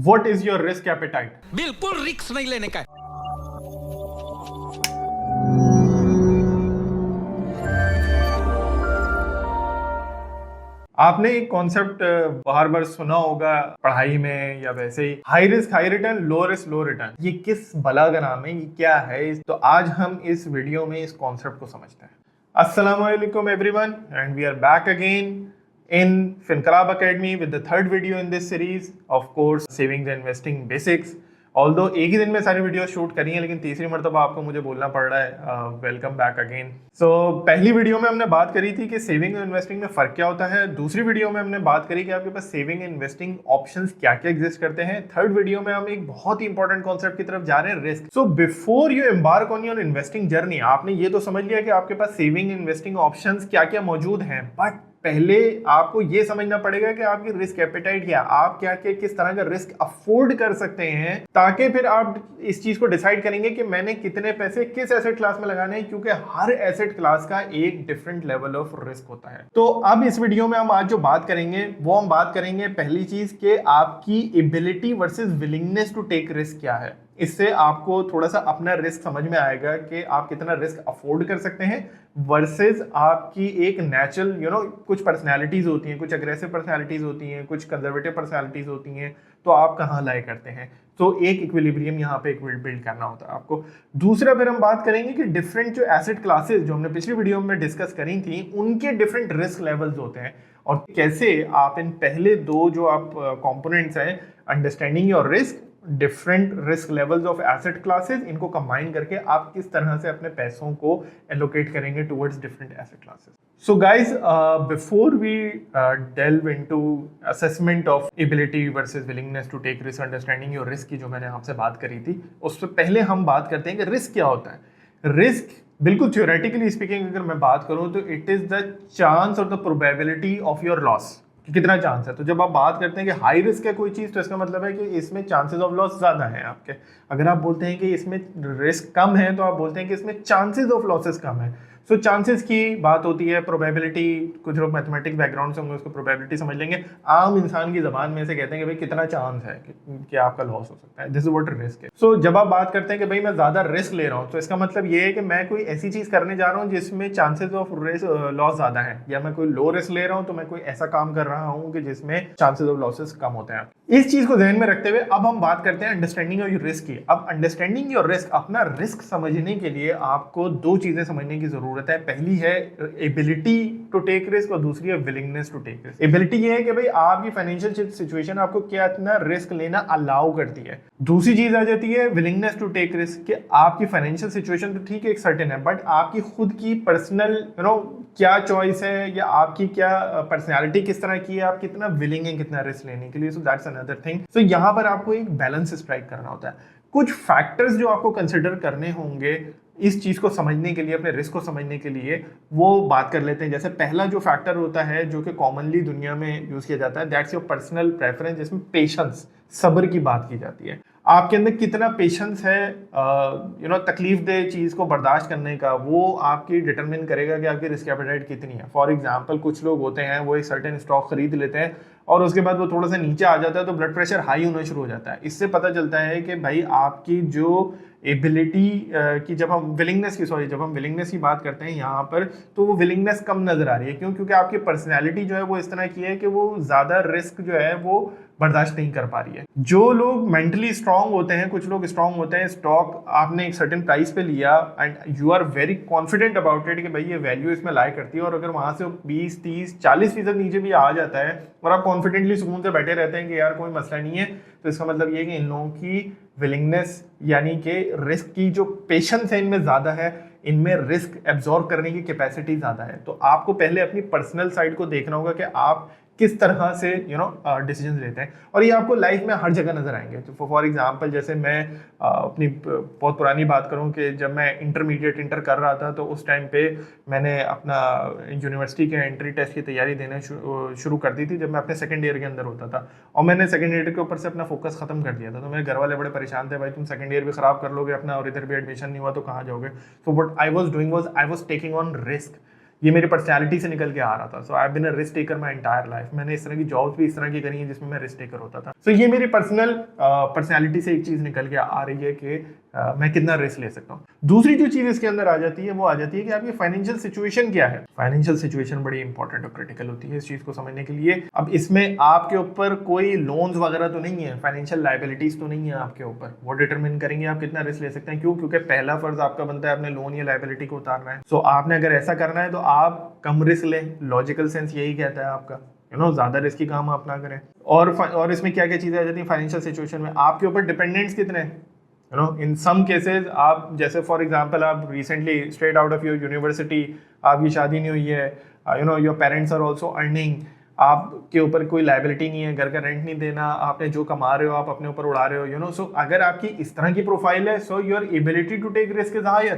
What is your risk appetite? बिल्कुल risk नहीं लेने का। आपने एक कॉन्सेप्ट बार बार सुना होगा पढ़ाई में या वैसे ही, high risk high return, low risk low return. ये किस बला का नाम है, ये क्या है? तो आज हम इस वीडियो में इस कॉन्सेप्ट को समझते हैं। अस्सलाम वालेकुम everyone and we are back again in FinClub Academy with the third video in this series, of course, savings and investing basics. Although एक ही दिन में सारी वीडियो शूट करी है, लेकिन तीसरी मरतबा आपको मुझे बोलना पड़ रहा है वेलकम बैक अगेन। सो पहली वीडियो में हमने बात करी थी कि सेविंग और इन्वेस्टिंग में फ़र्क क्या होता है। दूसरी वीडियो में हमने बात करी कि आपके पास सेविंग एंड इन्वेस्टिंग ऑप्शंस क्या क्या एग्जिस्ट करते हैं। थर्ड वीडियो में हम एक बहुत ही इंपॉर्टेंट कॉन्सेप्ट की तरफ जा रहे हैं, risk. So before you embark on your investing journey, आपने ये तो समझ लिया कि आपके पास सेविंग इन्वेस्टिंग ऑप्शंस क्या क्या मौजूद हैं, बट पहले आपको ये समझना पड़ेगा कि आपकी रिस्क एपेटाइट क्या, आप क्या क्या किस तरह का रिस्क अफोर्ड कर सकते हैं, ताकि फिर आप इस चीज को डिसाइड करेंगे कि मैंने कितने पैसे किस एसेट क्लास में लगाने हैं, क्योंकि हर एसेट क्लास का एक डिफरेंट लेवल ऑफ रिस्क होता है। तो अब इस वीडियो में हम आज जो बात करेंगे वो हम बात करेंगे पहली चीज कि आपकी ability versus willingness to take risk क्या है। इससे आपको थोड़ा सा अपना रिस्क समझ में आएगा कि आप कितना रिस्क अफोर्ड कर सकते हैं वर्सेस आपकी एक नेचुरल कुछ पर्सनैलिटीज होती हैं, कुछ अग्रेसिव पर्सनैलिटीज होती हैं, कुछ कंजर्वेटिव पर्सनैलिटीज होती हैं, तो आप कहाँ लाए करते हैं। तो एक इक्विलिब्रियम यहाँ पे एक बिल्ड करना होता है आपको। दूसरा फिर हम बात करेंगे कि डिफरेंट जो एसेट क्लासेस जो हमने पिछली वीडियो में डिस्कस करी थी, उनके डिफरेंट रिस्क लेवल्स होते हैं और कैसे आप इन पहले दो जो आप कंपोनेंट्स हैं, understanding your risk, different risk levels of asset classes, इनको कंबाइन करके आप किस तरह से अपने पैसों को एलोकेट करेंगे towards different asset classes. So guys, before we delve into assessment of ability versus willingness to take risk, understanding your risk की जो मैंने आपसे बात करी थी, उससे पहले हम बात करते हैं कि रिस्क क्या होता है। रिस्क बिल्कुल थ्योरेटिकली स्पीकिंग अगर मैं बात करूं तो इट इज द चांस और the probability of your loss, कितना चांस है। तो जब आप बात करते हैं कि हाई रिस्क है कोई चीज, तो इसका मतलब है कि इसमें चांसेस ऑफ लॉस ज्यादा हैं आपके। अगर आप बोलते हैं कि इसमें रिस्क कम है, तो आप बोलते हैं कि इसमें चांसेस ऑफ लॉसेस कम है। सो चांसेस की बात होती है, प्रोबेबिलिटी, कुछ लोग मैथमेटिक्स बैकग्राउंड से होंगे उसको प्रोबेबिलिटी समझ लेंगे। आम इंसान की जबान में से कहते हैं कि भाई कितना चांस है कि आपका लॉस हो सकता है, दिस इज व्हाट रिस्क है। सो जब आप बात करते हैं कि भाई मैं ज्यादा रिस्क ले रहा हूँ, तो इसका मतलब ये है कि मैं कोई ऐसी चीज करने जा रहा हूँ जिसमें चांसेस ऑफ लॉस ज्यादा है, या मैं कोई लो रिस्क ले रहा हूँ तो मैं कोई ऐसा काम कर रहा हूँ कि जिसमें चांसेस ऑफ लॉसेस कम होते हैं। इस चीज को ध्यान में रखते हुए अब हम बात करते हैं अंडरस्टैंडिंग योर रिस्क की। अब अंडरस्टैंडिंग योर रिस्क, अपना रिस्क समझने के लिए आपको दो चीजें समझने की जरूरत है। पहली है एबिलिटी टू टेक रिस्क और दूसरी है willingness to take risk. Ability ये है कि भाई आपकी फाइनेंशियल सिचुएशन आपको क्या इतना रिस्क लेना अलाउ करती है। दूसरी चीज आ जाती है विलिंगनेस टू टेक रिस्क, कि आपकी फाइनेंशियल सिचुएशन तो ठीक है एक सर्टेन है, बट आपकी खुद की पर्सनल क्या चॉइस है, या आपकी क्या पर्सनैलिटी किस तरह की है, आप कितना विलिंग है कितना रिस्क लेने के लिए। So that's another thing. So यहाँ पर आपको एक बैलेंस स्ट्राइक करना होता है। कुछ फैक्टर्स जो आपको कंसिडर करने होंगे इस चीज को समझने के लिए, अपने रिस्क को समझने के लिए, वो बात कर लेते हैं। जैसे पहला जो फैक्टर होता है जो कि कॉमनली दुनिया में यूज किया जाता है, दैट्स योर पर्सनल प्रेफरेंस, जिसमें पेशेंस, सब्र की बात की जाती है। आपके अंदर कितना पेशेंस है तकलीफ दे चीज को बर्दाश्त करने का, वो आपकी डिटरमिन करेगा कि आपकी रिस्क एपेटाइट कितनी है। फॉर एग्जांपल, कुछ लोग होते हैं वो एक सर्टेन स्टॉक खरीद लेते हैं और उसके बाद वो थोड़ा सा नीचे आ जाता है तो ब्लड प्रेशर हाई होना शुरू हो जाता है। इससे पता चलता है कि भाई आपकी जो एबिलिटी की, जब हम विलिंगनेस की बात करते हैं यहाँ पर, तो वो विलिंगनेस कम नजर आ रही है। क्यों? क्योंकि आपकी पर्सनैलिटी जो है वो इस तरह की है कि वो ज्यादा रिस्क जो है वो बर्दाश्त नहीं कर पा रही है। जो लोग मेंटली स्ट्रांग होते हैं, कुछ लोग स्ट्रांग होते हैं, स्टॉक आपने एक सर्टेन प्राइस पे लिया and you are very confident about it कि भाई ये वैल्यू इसमें लाई करती है, और अगर वहां से 20, 30, 40% नीचे भी आ जाता है और आप कॉन्फिडेंटली सुकून से बैठे रहते हैं कि यार कोई मसला नहीं है, तो इसका मतलब ये है कि इन लोगों की विलिंगनेस यानी कि रिस्क की जो पेशेंस है इनमें ज्यादा है, इनमें रिस्क एब्जॉर्ब करने की कैपेसिटी ज्यादा है। तो आपको पहले अपनी पर्सनल साइड को देखना होगा कि आप किस तरह से डिसीजन लेते हैं, और ये आपको लाइफ में हर जगह नजर आएंगे। तो फॉर एग्जांपल, जैसे मैं अपनी बहुत पुरानी बात करूं कि जब मैं इंटरमीडिएट इंटर कर रहा था, तो उस टाइम पे मैंने अपना यूनिवर्सिटी के एंट्री टेस्ट की तैयारी देना शुरू कर दी थी जब मैं अपने सेकंड ईयर के अंदर होता था, और मैंने सेकंड ईयर के ऊपर से अपना फोकस खत्म कर दिया था। तो मेरे घर वाले बड़े परेशान थे, भाई तुम सेकंड ईयर भी खराब कर लोगे अपना और इधर भी एडमिशन नहीं हुआ तो कहाँ जाओगे। So what I was doing was I was taking on risk. ये मेरी पर्सनैलिटी से निकल के आ रहा था। So I have been a risk taker my entire life. मैंने इस तरह की जॉब्स भी इस तरह की करी हैं जिसमें मैं रिस्क टेकर होता था। सो ये मेरी पर्सनैलिटी से एक चीज निकल के आ रही है कि मैं कितना रिस्क ले सकता हूँ। दूसरी जो चीज इसके अंदर आ जाती है वो आ जाती है कि आपकी फाइनेंशियल सिचुएशन क्या है। फाइनेंशियल सिचुएशन बड़ी इंपॉर्टेंट और क्रिटिकल होती है इस चीज को समझने के लिए। अब इसमें आपके ऊपर कोई लोन्स वगैरह तो नहीं है, फाइनेंशियल लायबिलिटीज तो नहीं है आपके ऊपर। वो डिटरमिन करेंगे आप कितना रिस्क ले सकते हैं। क्यों? क्योंकि पहला फर्ज आपका बनता है अपने लोन या लायबिलिटी को उतारना है। सो आपने अगर ऐसा करना है तो आप कम रिस्क लें। लॉजिकल सेंस यही कहता है आपका, ज्यादा रिस्की काम आप ना करें। और इसमें क्या क्या चीजें आ जाती है फाइनेंशियल सिचुएशन में, आपके ऊपर डिपेंडेंट्स कितने हैं। इन सम केसेस आप जैसे फॉर एग्जांपल आप recently straight out of your university, आपकी शादी नहीं हुई है, your parents are also earning, आपके ऊपर कोई लायबिलिटी नहीं है, घर का रेंट नहीं देना, आपने जो कमा रहे हो आप अपने ऊपर उड़ा रहे हो, सो अगर आपकी इस तरह की प्रोफाइल है, so your ability to take risk is higher,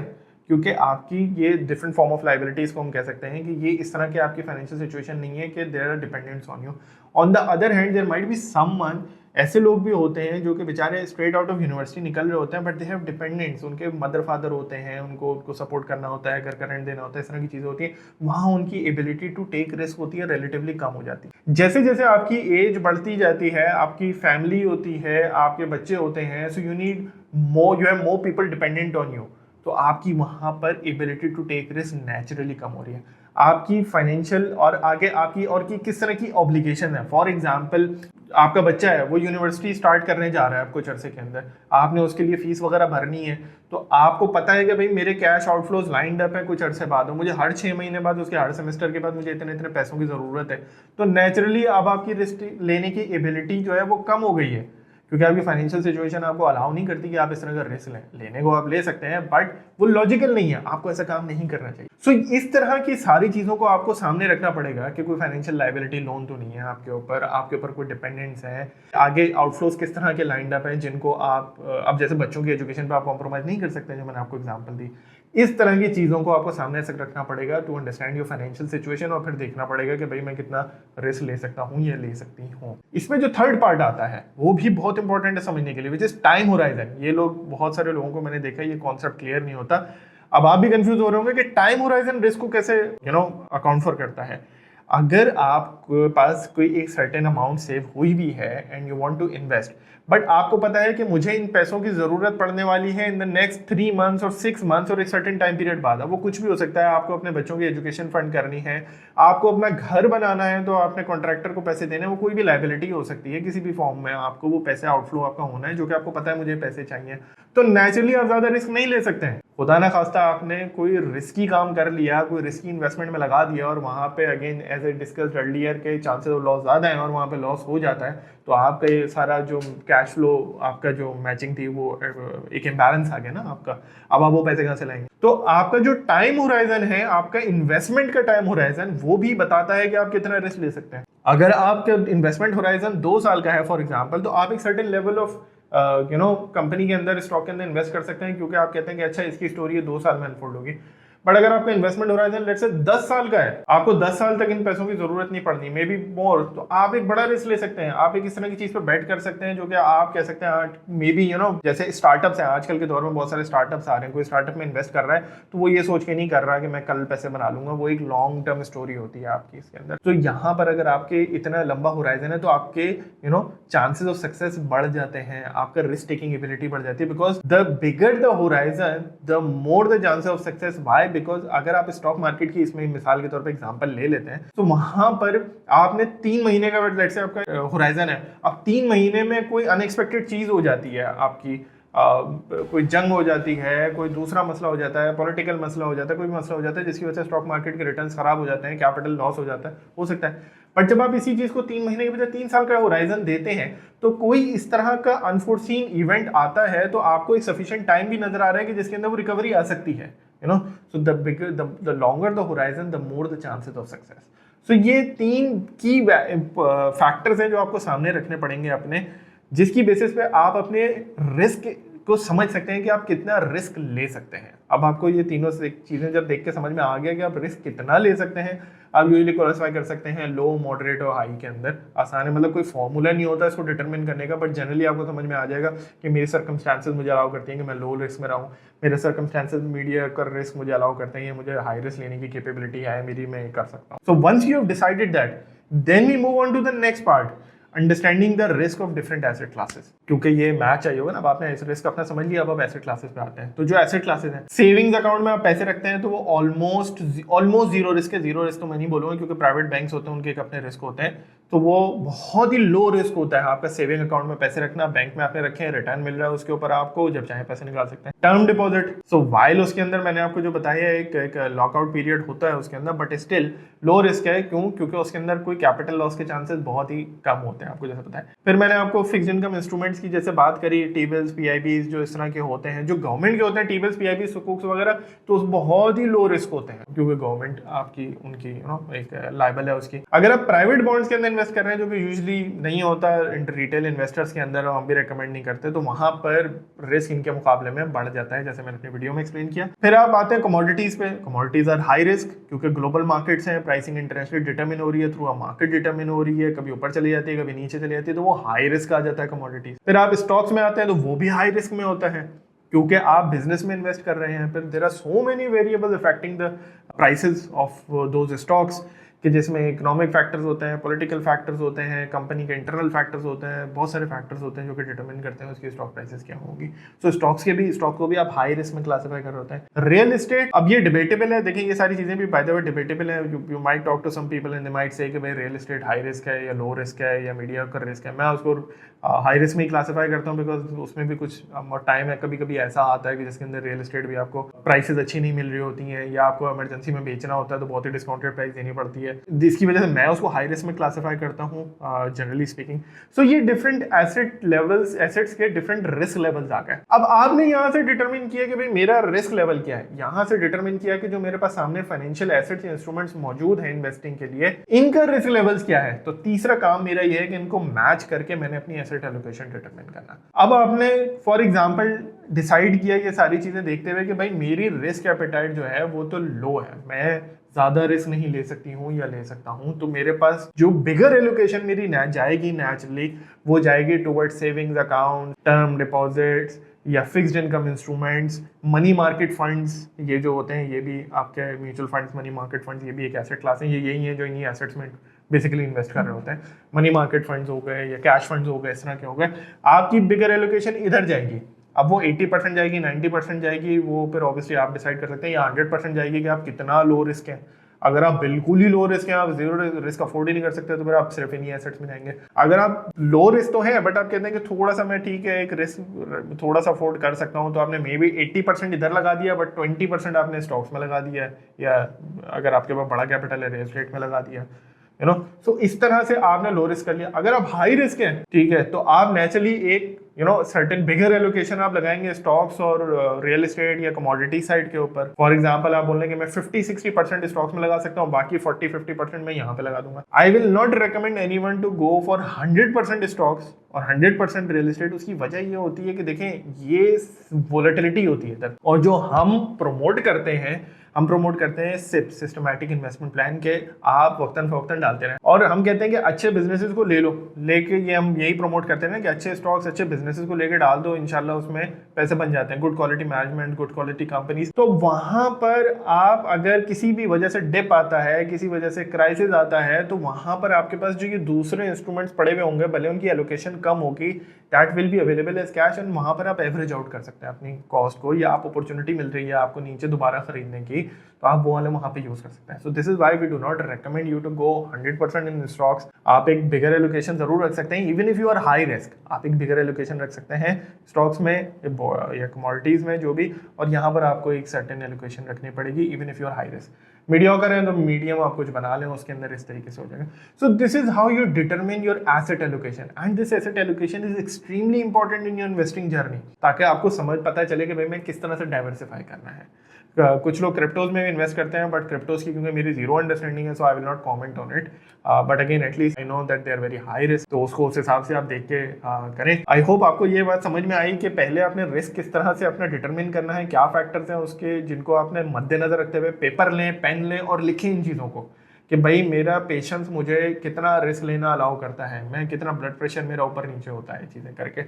क्योंकि आपकी ये डिफरेंट फॉर्म ऑफ लायबिलिटीज को हम कह सकते हैं कि ये इस तरह की आपकी फाइनेंशियल सिचुएशन नहीं है कि there are dependents on you. On the other hand there might be someone, ऐसे लोग भी होते हैं जो कि बेचारे स्ट्रेट आउट ऑफ यूनिवर्सिटी निकल रहे होते हैं बट दे हैव डिपेंडेंट्स, उनके मदर फादर होते हैं, उनको सपोर्ट करना होता है, घर का रेंट देना होता है, इस तरह की चीज़ें होती हैं। वहाँ उनकी एबिलिटी टू टेक रिस्क होती है रिलेटिवली कम हो जाती है। जैसे जैसे आपकी एज बढ़ती जाती है, आपकी फैमिली होती है, आपके बच्चे होते हैं, so you need more, you have more people dependent on you, तो आपकी वहाँ पर ability to take risk naturally कम हो रही है। आपकी फाइनेंशियल और आगे आपकी और की किस तरह की ऑब्लिगेशन है। फॉर एग्जांपल आपका बच्चा है, वो यूनिवर्सिटी स्टार्ट करने जा रहा है आपको अरसे के अंदर, आपने उसके लिए फीस वगैरह भरनी है, तो आपको पता है कि भाई मेरे कैश आउटफ्लोज लाइंड अप है कुछ अरसे बाद, मुझे हर 6 महीने बाद, उसके हर सेमेस्टर के बाद मुझे इतने इतने पैसों की ज़रूरत है। तो नेचुरली अब आपकी रिस्क लेने की एबिलिटी जो है वो कम हो गई है, क्योंकि आपकी फाइनेंशियल सिचुएशन आपको अलाउ नहीं करती कि आप इस तरह का रिस्क लें। लेने को आप ले सकते हैं बट वो लॉजिकल नहीं है, आपको ऐसा काम नहीं करना चाहिए। सो इस तरह की सारी चीज़ों को आपको सामने रखना पड़ेगा कि कोई फाइनेंशियल लायबिलिटी लोन तो नहीं है आपके ऊपर कोई डिपेंडेंट्स हैं, आगे आउटफ्लोज किस तरह के लाइंड अप हैं जिनको आप अब जैसे बच्चों की एजुकेशन पर आप कॉम्प्रोमाइज़ नहीं कर सकते, जो मैंने आपको एग्जाम्पल दी। इस तरह की चीज़ों को आपको सामने से रखना पड़ेगा to understand your financial situation, और फिर देखना पड़ेगा कि भाई मैं कितना रिस्क ले सकता हूँ या ले सकती हूँ। इसमें जो थर्ड पार्ट आता है वो भी बहुत इंपॉर्टेंट है समझने के लिए, विच इज टाइम होराइजन। ये लोग, बहुत सारे लोगों को मैंने देखा ये कॉन्सेप्ट क्लियर नहीं होता। अब आप भी कंफ्यूज हो रहे होंगे कि टाइम होराइजन रिस्क को कैसे अकाउंट फॉर करता है। अगर आपके पास कोई एक सर्टेन अमाउंट सेव हुई भी है and you want to invest, but आपको पता है कि मुझे इन पैसों की जरूरत पड़ने वाली है इन द नेक्स्ट 3 मंथ्स और 6 मंथ्स और एक सर्टेन टाइम पीरियड बाद, वो कुछ भी हो सकता है। आपको अपने बच्चों की एजुकेशन फंड करनी है, आपको अपना घर बनाना है, तो आपने कॉन्ट्रैक्टर को पैसे देने, वो कोई भी लायबिलिटी हो सकती है किसी भी फॉर्म में, आपको वो पैसे आउटफ्लो आपका होना है जो कि आपको पता है मुझे पैसे चाहिए, तो नेचुरली आप ज्यादा रिस्क नहीं ले सकते हैं। खुदा ना खास्ता आपने कोई रिस्की काम कर लिया, कोई रिस्की इन्वेस्टमेंट में लगा दिया और वहाँ पे again as a discussed earlier के चांसेस ऑफ लॉस ज़्यादा हैं और वहाँ पे लॉस हो जाता है, तो आपका ये सारा जो कैश फ्लो, आपका जो मैचिंग थी वो एक इम्बैलेंस आ गया ना आपका। अब आप वो पैसे कहाँ से लाएंगे? तो आपका जो टाइम होराइजन है, आपका इन्वेस्टमेंट का टाइम होराइजन, वो भी बताता है कि आप कितना रिस्क ले सकते हैं। अगर आपका इन्वेस्टमेंट होराइजन 2 साल का है फॉर एग्जाम्पल, तो आप एक सर्टेन लेवल ऑफ कंपनी के अंदर, स्टॉक के अंदर इन्वेस्ट कर सकते हैं, क्योंकि आप कहते हैं कि अच्छा इसकी स्टोरी है 2 साल में अनफोल्ड होगी। बट अगर आपका इन्वेस्टमेंट होराइजन लेट्स से 10 साल का है, आपको 10 साल तक इन पैसों की जरूरत नहीं पड़नी, मे बी मोर, तो आप एक बड़ा रिस्क ले सकते हैं। आप एक इस तरह की चीज पर बैट कर सकते हैं जो कि आप कह सकते हैं मे बी जैसे स्टार्टअप्स हैं, आजकल के दौर में बहुत सारे स्टार्टअप्स आ रहे हैं। कोई स्टार्टअप में इन्वेस्ट कर रहा है तो वो ये सोच के नहीं कर रहा कि मैं कल पैसे बना लूंगा, वो एक लॉन्ग टर्म स्टोरी होती है आपकी इसके अंदर। तो यहाँ पर अगर आपके इतना लंबा होराइजन है तो आपके चांसेस ऑफ सक्सेस बढ़ जाते हैं, आपका रिस्क टेकिंग एबिलिटी बढ़ जाती है, because the bigger the horizon the more the chances of success. Why? Because अगर आप स्टॉक मार्केट की इसमें मिसाल के तौर पे एग्जांपल ले लेते हैं, तो वहां पर आपने 3 महीने का लेट्स से आपका होराइजन है, अब 3 महीने में कोई अनएक्सपेक्टेड चीज हो जाती है आपकी, कोई जंग हो जाती है, कोई दूसरा मसला हो जाता है, पॉलिटिकल मसला हो जाता है, कोई भी मसला हो जाता है जिसकी वजह से स्टॉक मार्केट के रिटर्न्स खराब हो जाते हैं, कैपिटल लॉस हो जाता है, हो सकता है। बट जब आप इसी चीज को 3 महीने के बजाय 3 साल का होराइजन देते हैं, तो कोई इस तरह का अनफोर्सीन इवेंट आता है तो आपको एक सफिशिएंट टाइम भी नजर आ रहा है कि जिसके अंदर वो रिकवरी आ सकती है। So the longer the horizon, the more the chances of success. So ये 3 की फैक्टर्स हैं जो आपको सामने रखने पड़ेंगे अपने, जिसकी बेसिस पे आप अपने रिस्क को समझ सकते हैं कि आप कितना रिस्क ले सकते हैं। अब आपको ये तीनों चीजें जब देख के समझ में आ गया कि आप रिस्क कितना ले सकते हैं, आप यूजली क्लासिफाई कर सकते हैं लो, मॉडरेट और हाई के अंदर। आसान है, मतलब कोई फॉर्मूला नहीं होता इसको डिटरमिन करने का, बट जनरली आपको समझ में आ जाएगा कि मेरी सर्कमस्टांसेस मुझे अलाउ करती हैं कि मैं लो रिस्क में रहूँ, मेरे सर्कमस्टांसेस मीडिया कर रिस्क मुझे अलाउ करते हैं, मुझे हाई रिस्क लेने की कैपेबिलिटी है मेरी, मैं कर सकता हूँ। So once you have decided that, then we move on to the next part, understanding the risk of different asset classes. क्योंकि ये मैच चाहिए होगा ना, अब आपने रिस्क अपना समझ लिया, अब आप एसेट क्लासेस पे आते हैं। तो जो एसेट क्लासेस हैं, सेविंग्स अकाउंट में आप पैसे रखते हैं तो वो ऑलमोस्ट जीरो रिस्क है। जीरो रिस्क तो मैं नहीं बोलूंगा क्योंकि प्राइवेट बैंक्स होते हैं, उनके एक अपने रिस्क होते हैं, तो वो बहुत ही लो रिस्क होता है आपका सेविंग अकाउंट में पैसे रखना। बैंक में आपने रखे हैं, रिटर्न मिल रहा है उसके ऊपर, आपको जब चाहे पैसे निकाल सकते हैं। टर्म डिपॉजिट, सो वाइल उसके अंदर मैंने आपको जो बताया एक लॉकआउट पीरियड होता है उसके अंदर, बट स्टिल लो रिस्क है। क्यों? क्योंकि उसके अंदर कोई कैपिटल लॉस के चांसेस बहुत ही कम होते हैं, आपको जैसे पता है। फिर मैंने आपको फिक्स इनकम इंस्ट्रूमेंट्स की जैसे बात करी, टी-बिल्स, पीआईबीज, जो इस तरह के होते हैं, जो गवर्नमेंट के होते हैं, टी-बिल्स, पीआईबीज, सुकूक्स वगैरह, तो बहुत ही लो रिस्क होते हैं क्योंकि गवर्नमेंट आपकी उनकी एक लायबल है उसकी। अगर आप प्राइवेट बॉन्ड्स के अंदर इन्वेस्ट कर रहे हैं, जो कि यूजुअली नहीं होता रिटेल इन्वेस्टर्स के अंदर, हम भी रेकमेंड नहीं करते, तो वहां पर रिस्क इनके मुकाबले में बढ़ जाता है, जैसे मैंने अपनी वीडियो में एक्सप्लेन किया। फिर आप आते हैं कमोडिटीज पे। कमोडिटीज आर हाई रिस्क क्योंकि ग्लोबल मार्केट्स हैं, प्राइसिंग इंटरनेशनली डिटरमिन हो रही है, थ्रू अ मार्केट डिटरमिन हो रही है, कभी ऊपर चली जाती है, कभी नीचे चली जाती है, तो वो हाई रिस्क आ जाता है कमोडिटीज। फिर आप स्टॉक्स में आते हैं तो वो भी हाई रिस्क में होता है क्योंकि आप बिजनेस में इन्वेस्ट कर रहे हैं। फिर there are so many variables affecting the prices of those stocks, कि जिसमें इकोनॉमिक फैक्टर्स होते हैं, पॉलिटिकल फैक्टर्स होते हैं, कंपनी के इंटरनल फैक्टर्स होते हैं, बहुत सारे फैक्टर्स होते हैं जो कि डिटरमिन करते हैं उसकी स्टॉक प्राइसेस क्या होगी। सो स्टॉक को भी आप हाई रिस्क में क्लासिफाई कर रहे होते हैं। रियल एस्टेट, अब ये डिबेटेबल है, देखिए ये सारी चीजें भी बाय द वे डिबेटेबल है। You might talk to some people and they might say कि भाई रियल एस्टेट हाई रिस्क है या लो रिस्क है या मीडियोकर रिस्क है। मैं उसको हाई रिस्क में ही क्लासिफाई करता हूँ बिकॉज उसमें भी कुछ टाइम है, कभी कभी ऐसा आता है कि जिसके अंदर रियल एस्टेट भी आपको प्राइसेस अच्छी नहीं मिल रही होती हैं, या आपको इमरजेंसी में बेचना होता है तो बहुत ही डिस्काउंटेड प्राइस देनी पड़ती है, जिसकी वजह से मैं उसको हाई रिस्क में क्लासिफाई करता हूँ जनरली स्पीकिंग। सो ये डिफरेंट एसेट लेवल्स, एसेट्स के डिफरेंट रिस्क लेवल्स आ गए। अब आपने यहाँ से डिटरमिन किया कि भाई मेरा रिस्क लेवल क्या है, यहाँ से डिटरमिन किया कि जो मेरे पास सामने फाइनेंशियल एसेट्स या इंस्ट्रूमेंट्स मौजूद हैं इन्वेस्टिंग के लिए, इनका रिस्क लेवल्स क्या है। तो तीसरा काम मेरा ये है कि इनको मैच करके मैंने अपनी एसेट एलोकेशन डिटरमिन करना। अब आपने फॉर एग्जांपल डिसाइड किया ये सारी चीजें देखते हुए कि भाई मेरी रिस्क एपेटाइट जो है वो तो लो है, मैं ज्यादा रिस्क नहीं ले सकती हूँ या ले सकता हूँ, तो मेरे पास जो बिगर एलोकेशन मेरी जाएगी नेचुरली, वो जाएगी towards savings account, term deposits या fixed income instruments, money market funds. ये जो होते हैं ये भी आपके mutual funds, money market funds, ये भी एक एसेट क्लास है। ये यही है जो इन्हीं एसेट्स में बेसिकली इन्वेस्ट कर रहे होते हैं। मनी मार्केट फंड्स हो गए या कैश फंड्स हो गए, इस तरह के हो गए। आपकी बिगर एलोकेशन इधर जाएगी। अब वो 80% जाएगी, 90% जाएगी, वो फिर ऑब्वियसली आप डिसाइड कर सकते हैं, या 100% जाएगी कि आप कितना लो रिस्क हैं। अगर आप बिल्कुल ही लो रिस्क हैं, आप जीरो रिस्क अफोर्ड ही नहीं कर सकते, तो फिर आप सिर्फ इन्हीं एसेट्स में जाएंगे। अगर आप लो रिस्क तो है बट आप कहते हैं कि थोड़ा सा मैं ठीक है एक रिस्क थोड़ा सा अफोर्ड कर सकता हूं, तो आपने मे बी 80% इधर लगा दिया बट 20% आपने स्टॉक्स में लगा दिया, या अगर आपके पास बड़ा कैपिटल है रियल एस्टेट में लगा दिया, यू नो। सो इस तरह से आपने लो रिस्क कर लिया। अगर आप हाई रिस्क हैं, ठीक है, तो आप नेचुरली एक सर्टेन बिगर एलोकेशन आप लगाएंगे स्टॉक्स और रियल एस्टेट या कमोडिटी साइड के ऊपर। फॉर एग्जांपल आप बोल रहे हैं कि मैं 50-60% स्टॉक्स में लगा सकता हूँ, बाकी 40-50% मैं यहाँ पे लगा दूंगा। I will not recommend anyone to go for 100% stocks और 100% रियल एस्टेट। उसकी वजह ये होती है कि देखें ये वोलेटिलिटी होती है इधर, और जो हम प्रमोट करते हैं सिस्टमैटिक इन्वेस्टमेंट प्लान के आप वक्तन फवक्तन डालते रहें, और हम कहते हैं कि अच्छे बिजनेसेस को ले लो, लेके ये हम यही प्रमोट करते हैं ना कि अच्छे स्टॉक्स अच्छे बिजनेसेस को लेके डाल दो, इंशाल्लाह उसमें पैसे बन जाते हैं। Good quality management, good quality companies. तो वहां पर आप अगर किसी भी वजह से डिप आता है, किसी वजह से क्राइसिस आता है, तो वहां पर आपके पास जो ये दूसरे इंस्ट्रूमेंट्स पड़े हुए होंगे, भले उनकी एलोकेशन कम होगी, that will be available as cash, and वहां पर आप एवरेज आउट कर सकते हैं अपनी कॉस्ट को, या आप अपॉर्चुनिटी मिल रही है आपको नीचे दोबारा खरीदने की, तो आप वो वाले वहां पे यूज कर सकते हैं। So this is why we do not recommend you to go 100% in stocks. आप एक बिगर एलोकेशन जरूर रख सकते हैं, even if you are high risk, आप एक बिगर एलोकेशन रख सकते हैं स्टॉक्स में या कमोडिटीज में जो भी, और यहाँ पर आपको एक सर्टेन एलोकेशन रखनी पड़ेगी even if you are high risk. Mediocre है तो मीडियम आप कुछ बना लें, उसके अंदर इस तरीके से हो जाएगा। सो this is how you determine your asset allocation, and this asset allocation is extremely important in your investing journey, ताकि आपको समझ पता चले कि भाई मैं किस तरह से डाइवर्सिफाई करना है। कुछ लोग क्रिप्टोज में भी इन्वेस्ट करते हैं, बट क्रिप्टोज की क्योंकि मेरी जीरो अंडरस्टैंडिंग है, so I will not comment on it, but again at least I know that they are very high risk, तो उसको उस हिसाब से आप देख के करें। आई होप आपको ये बात समझ में आई कि पहले आपने रिस्क किस तरह से अपना डिटरमिन करना है, क्या फैक्टर्स हैं उसके जिनको आपने मद्देनजर रखते हुए पेपर लें, पेन लें और लिखें इन चीज़ों को कि भाई मेरा पेशेंस मुझे कितना रिस्क लेना अलाउ करता है, मैं कितना ब्लड प्रेशर मेरा ऊपर नीचे होता है चीज़ें करके,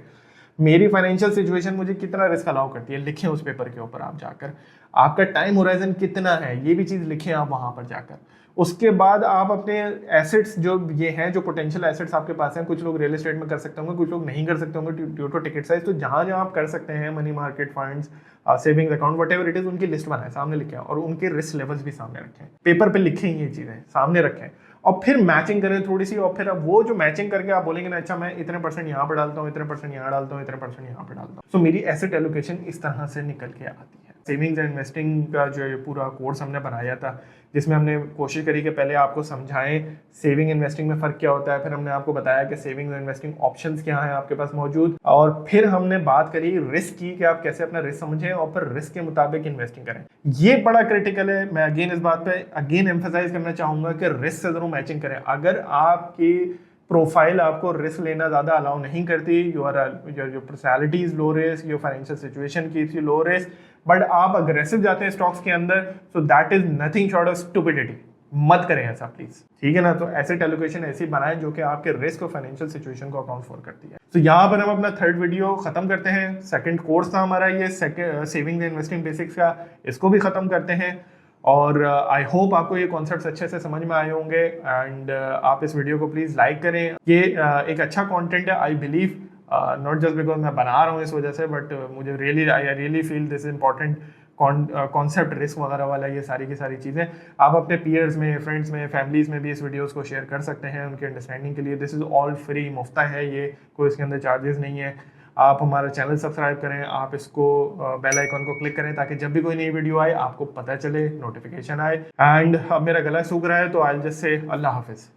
मेरी फाइनेंशियल सिचुएशन मुझे कितना रिस्क अलाउ करती है, लिखें उस पेपर के ऊपर आप जाकर। आपका टाइम होराइजन कितना है ये भी चीज़ लिखें आप वहाँ पर जाकर। उसके बाद आप अपने एसेट्स जो ये हैं, जो पोटेंशियल एसेट्स आपके पास हैं, कुछ लोग रियल एस्टेट में कर सकते होंगे, कुछ लोग नहीं कर सकते होंगे ड्यू टू टिकट साइज, तो जहाँ जहाँ आप कर सकते हैं, money market funds, savings account, what ever it is, उनकी लिस्ट बनाएं, सामने लिखें और उनके रिस्क लेवल्स भी सामने रखें, पेपर पे लिखें ये चीज़ें सामने रखें और फिर मैचिंग करें थोड़ी सी। और फिर अब वो जो मैचिंग करके आप बोलेंगे ना, अच्छा मैं इतने % यहाँ पर डालता हूँ, इतने % यहाँ डालता हूँ, इतने % यहाँ पर डालता हूँ, तो मेरी एसेट एलोकेशन इस तरह से निकल के आती है। सेविंग्स एंड इन्वेस्टिंग का जो ये पूरा कोर्स हमने बनाया था, जिसमें हमने कोशिश करी कि पहले आपको समझाएं सेविंग इन्वेस्टिंग में फ़र्क क्या होता है, फिर हमने आपको बताया कि सेविंग और इन्वेस्टिंग ऑप्शंस क्या हैं आपके पास मौजूद, और फिर हमने बात करी रिस्क की कि आप कैसे अपना रिस्क समझें और फिर रिस्क के मुताबिक इन्वेस्टिंग करें। ये बड़ा क्रिटिकल है। मैं अगेन इस बात पे अगेन एम्फेसाइज करना चाहूँगा कि रिस्क से ज़रूर मैचिंग करें। अगर आपकी प्रोफाइल आपको रिस्क लेना ज़्यादा अलाउ नहीं करती, your personality is low risk, your financial situation keeps you low risk, but आप अग्रेसिव जाते हैं स्टॉक्स के अंदर, so that is nothing short of stupidity. मत करें ऐसा प्लीज, ठीक है ना। तो एसेट एलोकेशन ऐसी बनाएं जो कि आपके रिस्क और फाइनेंशियल सिचुएशन को अकाउंट फॉर करती है। तो यहाँ पर हम अपना थर्ड वीडियो खत्म करते हैं। सेकंड कोर्स था हमारा ये सेविंग एंड इन्वेस्टिंग बेसिक्स का, इसको भी खत्म करते हैं। और आई होप आपको ये कॉन्सेप्ट्स अच्छे से समझ में आए होंगे एंड आप इस वीडियो को प्लीज़ लाइक करें। ये एक अच्छा कंटेंट है, I believe, not just because मैं बना रहा हूँ इस वजह से, बट मुझे I really feel this important concept, risk वगैरह वाला, ये सारी की सारी चीज़ें आप अपने पीयर्स में, फ्रेंड्स में, फैमिलीज़ में भी इस वीडियोस को शेयर कर सकते हैं उनकी अंडरस्टैंडिंग के लिए। दिस इज़ ऑल फ्री, मुफ्त है ये, कोई इसके अंदर चार्जेस नहीं है। आप हमारा चैनल सब्सक्राइब करें, आप इसको बेल आइकॉन को क्लिक करें ताकि जब भी कोई नई वीडियो आए आपको पता चले, नोटिफिकेशन आए। एंड अब मेरा गला सूख रहा है तो आई जस्ट से अल्लाह हाफिज़।